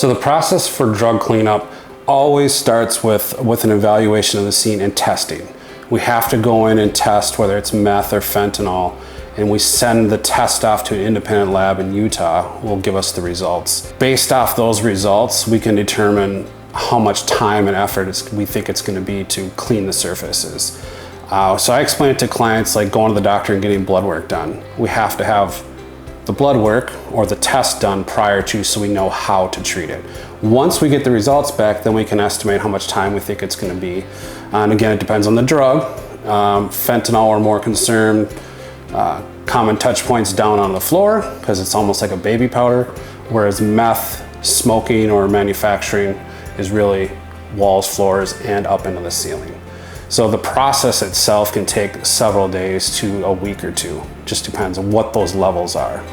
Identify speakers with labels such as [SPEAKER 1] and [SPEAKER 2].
[SPEAKER 1] So the process for drug cleanup always starts with an evaluation of the scene and testing. We have to go in and test whether it's meth or fentanyl, and we send the test off to an independent lab in Utah who will give us the results. Based off those results, we can determine how much time and effort we think it's going to be to clean the surfaces. So I explain it to clients like going to the doctor and getting blood work done. We have to have the blood work or the test done prior to, so we know how to treat it. Once we get the results back, then we can estimate how much time we think it's going to be. And again, it depends on the drug. Fentanyl, we're more concerned, common touch points down on the floor because it's almost like a baby powder, whereas meth, smoking or manufacturing is really walls, floors, and up into the ceiling. So the process itself can take several days to a week or two. Just depends on what those levels are.